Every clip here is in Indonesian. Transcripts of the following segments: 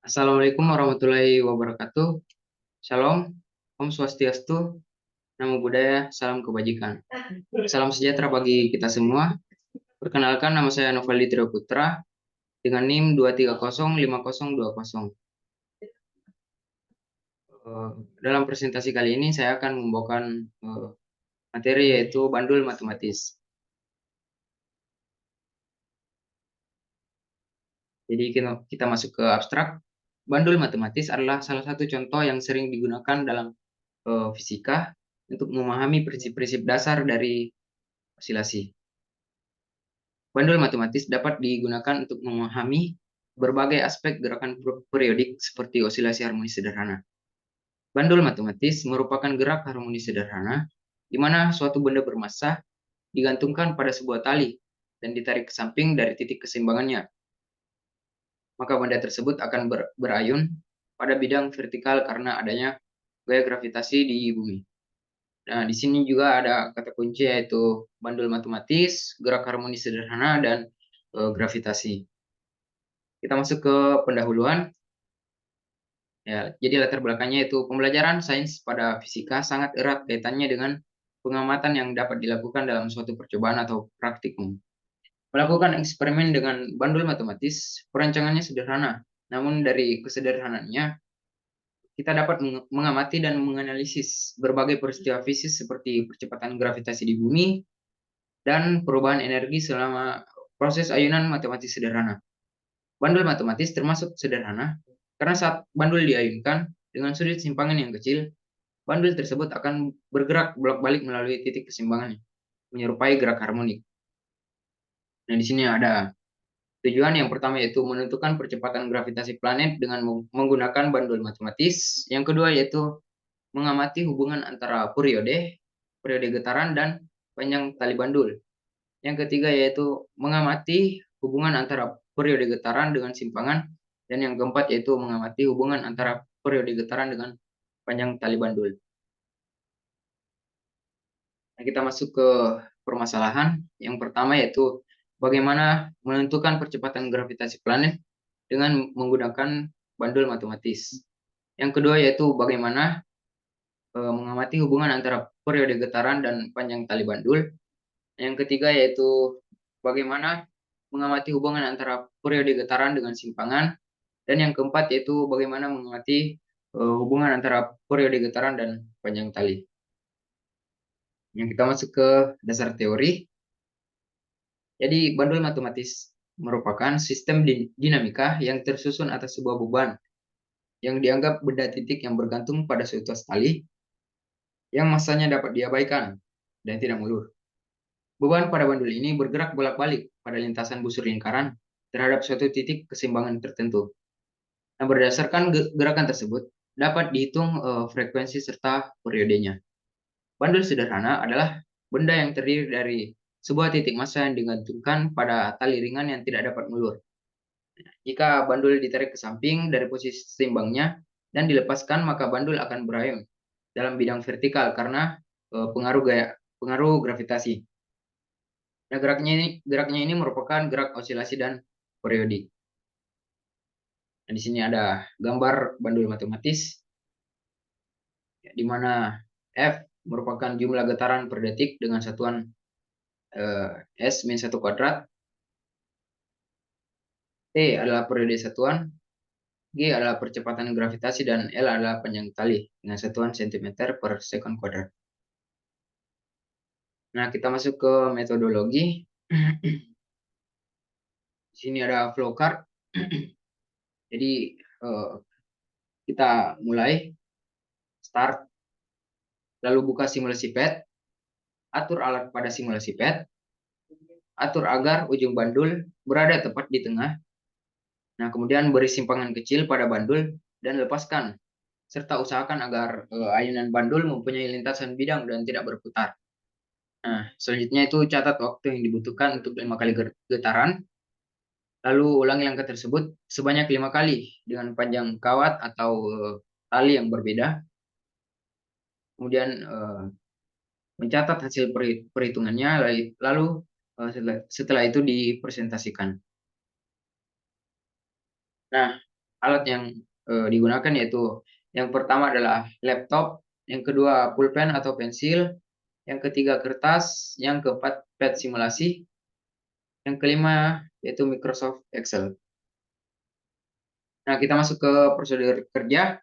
Assalamualaikum warahmatullahi wabarakatuh. Shalom, Om Swastiastu, Namo Buddhaya, Salam Kebajikan. Salam sejahtera bagi kita semua. Perkenalkan, nama saya Novaldi Trio Putra dengan NIM 2305020. Dalam presentasi kali ini saya akan membawakan materi yaitu bandul matematis. Jadi kita masuk ke abstrak. Bandul matematis adalah salah satu contoh yang sering digunakan dalam fisika untuk memahami prinsip-prinsip dasar dari osilasi. Bandul matematis dapat digunakan untuk memahami berbagai aspek gerakan periodik seperti osilasi harmonis sederhana. Bandul matematis merupakan gerak harmonis sederhana di mana suatu benda bermassa digantungkan pada sebuah tali dan ditarik ke samping dari titik keseimbangannya. Maka benda tersebut akan berayun pada bidang vertikal karena adanya gaya gravitasi di bumi. Nah, di sini juga ada kata kunci yaitu bandul matematis, gerak harmonis sederhana, dan gravitasi. Kita masuk ke pendahuluan. Ya, jadi latar belakangnya itu pembelajaran sains pada fisika sangat erat kaitannya dengan pengamatan yang dapat dilakukan dalam suatu percobaan atau praktikum. Melakukan eksperimen dengan bandul matematis, perancangannya sederhana, namun dari kesederhanaannya kita dapat mengamati dan menganalisis berbagai peristiwa fisik seperti percepatan gravitasi di bumi dan perubahan energi selama proses ayunan matematis sederhana. Bandul matematis termasuk sederhana karena saat bandul diayunkan dengan sudut simpangan yang kecil, bandul tersebut akan bergerak bolak-balik melalui titik keseimbangannya, menyerupai gerak harmonik. Nah, di sini ada tujuan yang pertama yaitu menentukan percepatan gravitasi planet dengan menggunakan bandul matematis. Yang kedua yaitu mengamati hubungan antara periode getaran, dan panjang tali bandul. Yang ketiga yaitu mengamati hubungan antara periode getaran dengan simpangan. Dan yang keempat yaitu mengamati hubungan antara periode getaran dengan panjang tali bandul. Nah, kita masuk ke permasalahan. Yang pertama yaitu bagaimana menentukan percepatan gravitasi planet dengan menggunakan bandul matematis. Yang kedua yaitu bagaimana mengamati hubungan antara periode getaran dan panjang tali bandul. Yang ketiga yaitu bagaimana mengamati hubungan antara periode getaran dengan simpangan. Dan yang keempat yaitu bagaimana mengamati hubungan antara periode getaran dan panjang tali. Yang kita masuk ke dasar teori. Jadi bandul matematis merupakan sistem dinamika yang tersusun atas sebuah beban yang dianggap benda titik yang bergantung pada suatu tali yang masanya dapat diabaikan dan tidak mulur. Beban pada bandul ini bergerak bolak-balik pada lintasan busur lingkaran terhadap suatu titik keseimbangan tertentu. Nah, berdasarkan gerakan tersebut, dapat dihitung frekuensi serta periodenya. Bandul sederhana adalah benda yang terdiri dari sebuah titik massa yang digantungkan pada tali ringan yang tidak dapat mulur. Jika bandul ditarik ke samping dari posisi seimbangnya dan dilepaskan, maka bandul akan berayun dalam bidang vertikal karena pengaruh gravitasi. Nah, geraknya ini merupakan gerak osilasi dan periodik. Nah, di sini ada gambar bandul matematis, di mana F merupakan jumlah getaran per detik dengan satuan S min 1 kuadrat, T adalah periode satuan, G adalah percepatan gravitasi, dan L adalah panjang tali dengan satuan cm per sekon kuadrat. Nah, kita masuk ke metodologi. Di sini ada flowchart. Jadi kita mulai start, lalu buka simulasi PET, atur alat pada simulasi PET, atur agar ujung bandul berada tepat di tengah. Nah, kemudian beri simpangan kecil pada bandul dan lepaskan, serta usahakan agar ayunan bandul mempunyai lintasan bidang dan tidak berputar. Nah, selanjutnya itu catat waktu yang dibutuhkan untuk 5 kali getaran. Lalu ulangi langkah tersebut sebanyak 5 kali dengan panjang kawat atau tali yang berbeda. Kemudian mencatat hasil perhitungannya, lalu setelah itu dipresentasikan. Nah, alat yang digunakan yaitu yang pertama adalah laptop, yang kedua pulpen atau pensil, yang ketiga kertas, yang keempat pad simulasi, yang kelima yaitu Microsoft Excel. Nah, kita masuk ke prosedur kerja.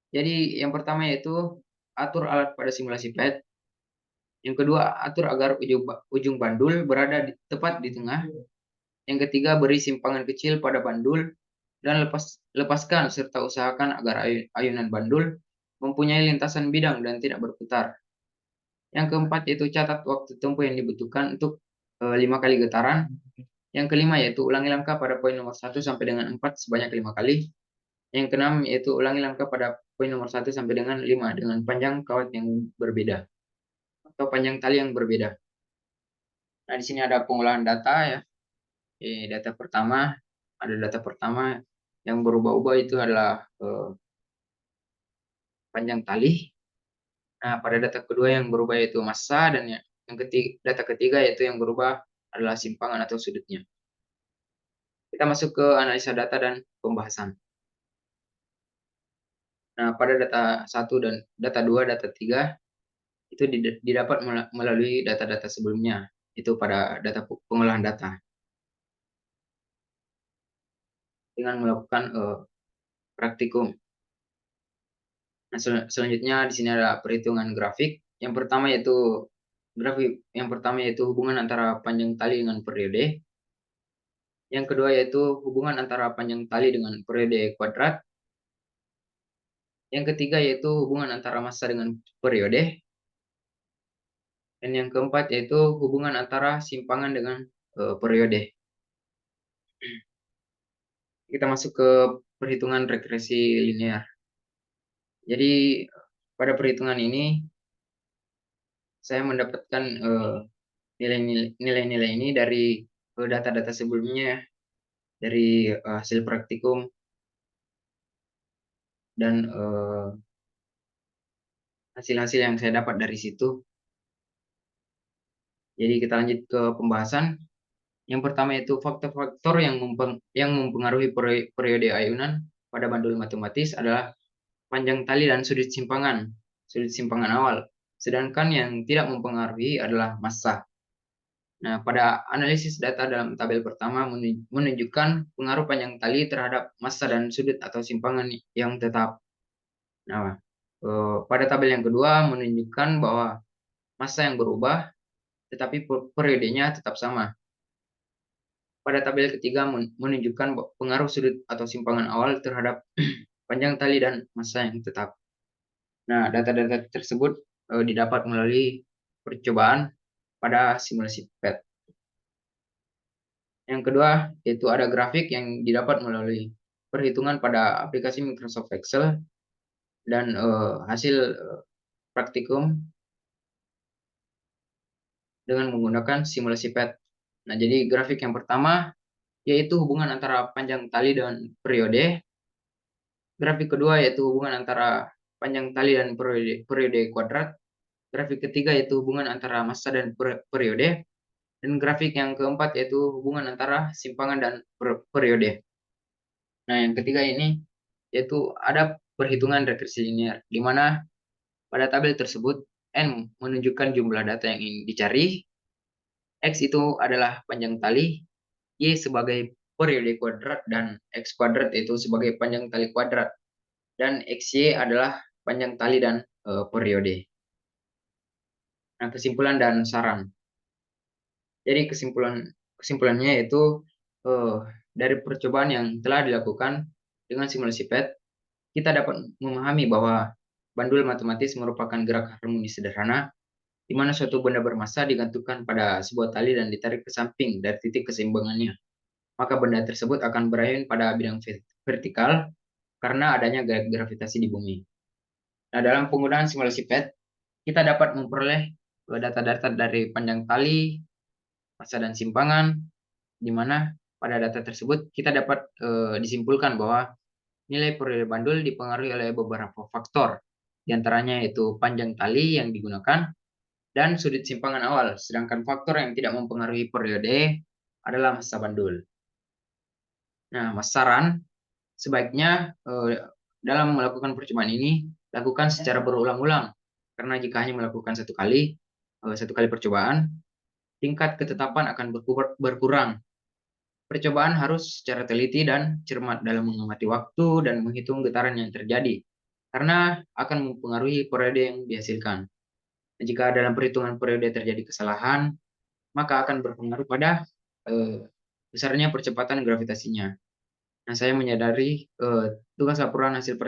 Jadi yang pertama yaitu atur alat pada simulasi pad. Yang kedua, atur agar ujung bandul berada tepat di tengah. Yang ketiga, beri simpangan kecil pada bandul dan lepaskan serta usahakan agar ayunan bandul mempunyai lintasan bidang dan tidak berputar. Yang keempat yaitu catat waktu tempuh yang dibutuhkan untuk 5 kali getaran. Yang kelima yaitu ulangi langkah pada poin nomor 1 sampai dengan 4 sebanyak 5 kali. Yang keenam yaitu ulangi langkah pada poin nomor 1 sampai dengan 5 dengan panjang kawat yang berbeda atau panjang tali yang berbeda. Nah, di sini ada pengolahan data ya. Data pertama yang berubah-ubah itu adalah panjang tali. Nah, pada data kedua yang berubah yaitu massa, dan data ketiga yaitu yang berubah adalah simpangan atau sudutnya. Kita masuk ke analisa data dan pembahasan. Nah, pada data 1 dan data 2, data 3 itu didapat melalui data-data sebelumnya, itu pada data pengolahan data dengan melakukan praktikum. Nah, selanjutnya di sini ada perhitungan grafik. Yang pertama yaitu hubungan antara panjang tali dengan periode. Yang kedua yaitu hubungan antara panjang tali dengan periode kuadrat. Yang ketiga yaitu hubungan antara massa dengan periode. Dan yang keempat yaitu hubungan antara simpangan dengan periode. Kita masuk ke perhitungan regresi linear. Jadi pada perhitungan ini saya mendapatkan nilai-nilai ini dari data-data sebelumnya, dari hasil praktikum dan hasil-hasil yang saya dapat dari situ. Jadi kita lanjut ke pembahasan. Yang pertama itu faktor-faktor yang mempengaruhi periode ayunan pada bandul matematis adalah panjang tali dan sudut simpangan awal. Sedangkan yang tidak mempengaruhi adalah massa. Nah, pada analisis data dalam tabel pertama menunjukkan pengaruh panjang tali terhadap massa dan sudut atau simpangan yang tetap. Nah, pada tabel yang kedua menunjukkan bahwa massa yang berubah, tetapi periodenya tetap sama. Pada tabel ketiga menunjukkan pengaruh sudut atau simpangan awal terhadap panjang tali dan massa yang tetap. Nah, data-data tersebut didapat melalui percobaan pada simulasi PET. Yang kedua, yaitu ada grafik yang didapat melalui perhitungan pada aplikasi Microsoft Excel dan hasil praktikum dengan menggunakan simulasi PET. Nah, jadi grafik yang pertama yaitu hubungan antara panjang tali dan periode. Grafik kedua yaitu hubungan antara panjang tali dan periode kuadrat. Grafik ketiga yaitu hubungan antara massa dan periode. Dan grafik yang keempat yaitu hubungan antara simpangan dan periode. Nah, yang ketiga ini yaitu ada perhitungan regresi linear, di mana pada tabel tersebut N menunjukkan jumlah data yang ingin dicari, X itu adalah panjang tali, Y sebagai periode kuadrat, dan X kuadrat itu sebagai panjang tali kuadrat, dan XY adalah panjang tali dan periode. Nah, kesimpulan dan saran. Jadi kesimpulannya yaitu dari percobaan yang telah dilakukan dengan simulasi PET, kita dapat memahami bahwa bandul matematis merupakan gerak harmonis sederhana di mana suatu benda bermassa digantungkan pada sebuah tali dan ditarik ke samping dari titik keseimbangannya. Maka benda tersebut akan berayun pada bidang vertikal karena adanya gravitasi di bumi. Nah, dalam penggunaan simulasi PET, kita dapat memperoleh data-data dari panjang tali, massa dan simpangan, di mana pada data tersebut kita dapat disimpulkan bahwa nilai periode bandul dipengaruhi oleh beberapa faktor, diantaranya yaitu panjang tali yang digunakan dan sudut simpangan awal, sedangkan faktor yang tidak mempengaruhi periode adalah massa bandul. Nah, saran, sebaiknya dalam melakukan percobaan ini lakukan secara berulang-ulang. Karena jika hanya melakukan satu kali percobaan, tingkat ketetapan akan berkurang. Percobaan harus secara teliti dan cermat dalam mengamati waktu dan menghitung getaran yang terjadi, karena akan mempengaruhi periode yang dihasilkan. Dan jika dalam perhitungan periode terjadi kesalahan, maka akan berpengaruh pada besarnya percepatan gravitasinya. Nah, saya menyadari tugas laporan hasil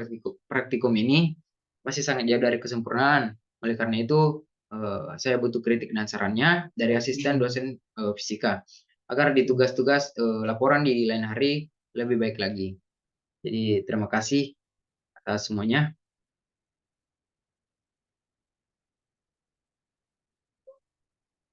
praktikum ini masih sangat jauh dari kesempurnaan. Oleh karena itu, saya butuh kritik dan sarannya dari asisten dosen fisika agar di tugas-tugas laporan di lain hari lebih baik lagi. Jadi terima kasih atas semuanya.